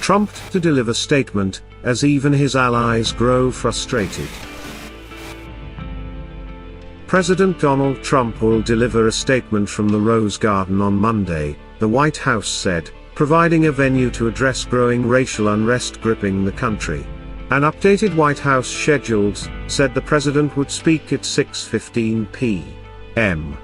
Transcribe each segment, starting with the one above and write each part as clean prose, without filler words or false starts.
Trump to deliver statement, as even his allies grow frustrated. President Donald Trump will deliver a statement from the Rose Garden on Monday, the White House said, providing a venue to address growing racial unrest gripping the country. An updated White House schedules said the president would speak at 6:15 p.m.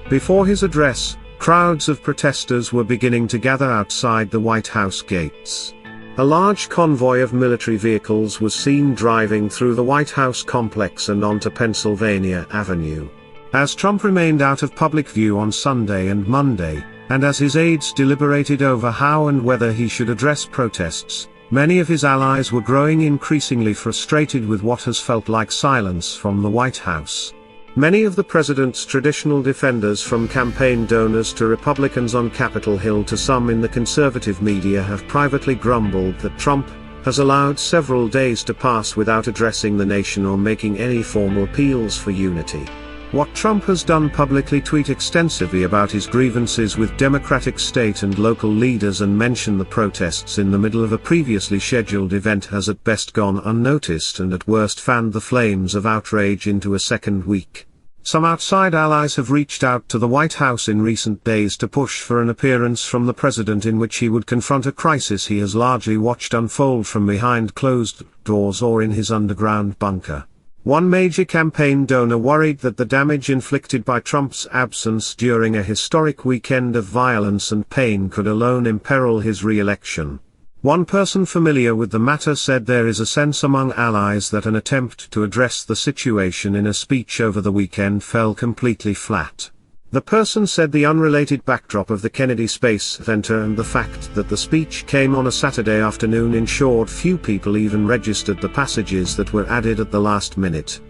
Before his address, crowds of protesters were beginning to gather outside the White House gates. A large convoy of military vehicles was seen driving through the White House complex and onto Pennsylvania Avenue. As Trump remained out of public view on Sunday and Monday, and as his aides deliberated over how and whether he should address protests, many of his allies were growing increasingly frustrated with what has felt like silence from the White House. Many of the president's traditional defenders, from campaign donors to Republicans on Capitol Hill to some in the conservative media, have privately grumbled that Trump has allowed several days to pass without addressing the nation or making any formal appeals for unity. What Trump has done publicly: tweet extensively about his grievances with Democratic state and local leaders and mention the protests in the middle of a previously scheduled event, has at best gone unnoticed and at worst fanned the flames of outrage into a second week. Some outside allies have reached out to the White House in recent days to push for an appearance from the president in which he would confront a crisis he has largely watched unfold from behind closed doors or in his underground bunker. One major campaign donor worried that the damage inflicted by Trump's absence during a historic weekend of violence and pain could alone imperil his re-election. One person familiar with the matter said there is a sense among allies that an attempt to address the situation in a speech over the weekend fell completely flat. The person said the unrelated backdrop of the Kennedy Space Center and the fact that the speech came on a Saturday afternoon ensured few people even registered the passages that were added at the last minute.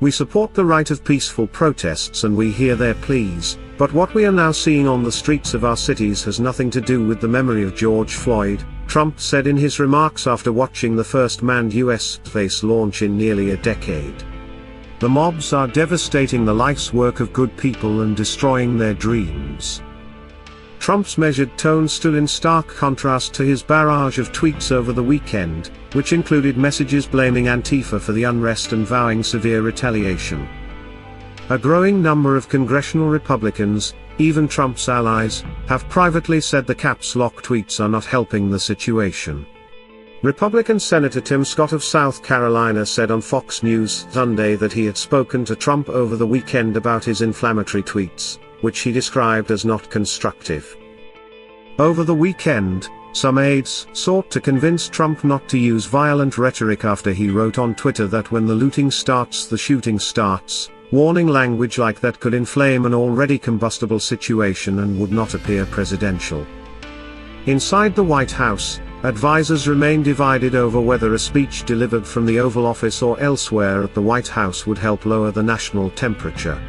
We support the right of peaceful protests and we hear their pleas, but what we are now seeing on the streets of our cities has nothing to do with the memory of George Floyd, Trump said in his remarks after watching the first manned U.S. space launch in nearly a decade. The mobs are devastating the life's work of good people and destroying their dreams. Trump's measured tone stood in stark contrast to his barrage of tweets over the weekend, which included messages blaming Antifa for the unrest and vowing severe retaliation. A growing number of congressional Republicans, even Trump's allies, have privately said the caps lock tweets are not helping the situation. Republican Senator Tim Scott of South Carolina said on Fox News Sunday that he had spoken to Trump over the weekend about his inflammatory tweets, which he described as not constructive. Over the weekend, some aides sought to convince Trump not to use violent rhetoric after he wrote on Twitter that when the looting starts the shooting starts, warning language like that could inflame an already combustible situation and would not appear presidential. Inside the White House, advisors remain divided over whether a speech delivered from the Oval Office or elsewhere at the White House would help lower the national temperature.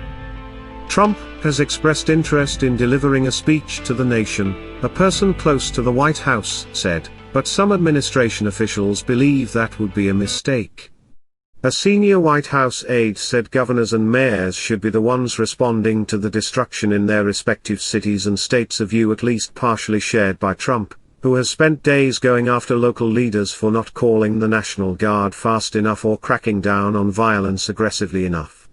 Trump has expressed interest in delivering a speech to the nation, a person close to the White House said, but some administration officials believe that would be a mistake. A senior White House aide said governors and mayors should be the ones responding to the destruction in their respective cities and states, a view at least partially shared by Trump, who has spent days going after local leaders for not calling the National Guard fast enough or cracking down on violence aggressively enough.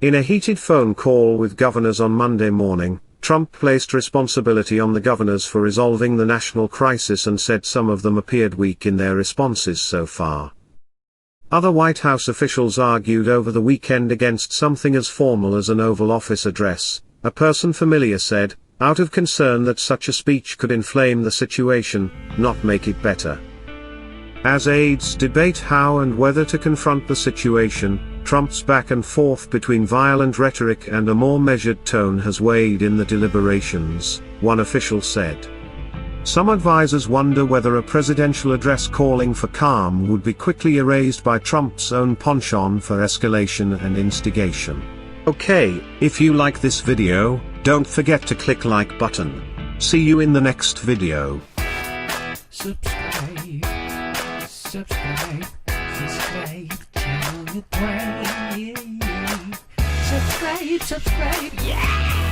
In a heated phone call with governors on Monday morning, Trump placed responsibility on the governors for resolving the national crisis and said some of them appeared weak in their responses so far. Other White House officials argued over the weekend against something as formal as an Oval Office address, a person familiar said, out of concern that such a speech could inflame the situation, not make it better. As aides debate how and whether to confront the situation, Trump's back and forth between violent rhetoric and a more measured tone has weighed in the deliberations, one official said. Some advisors wonder whether a presidential address calling for calm would be quickly erased by Trump's own penchant for escalation and instigation. Okay, if you like this video, don't forget to click like button. See you in the next video. Subscribe, channel your brain. Subscribe, yeah.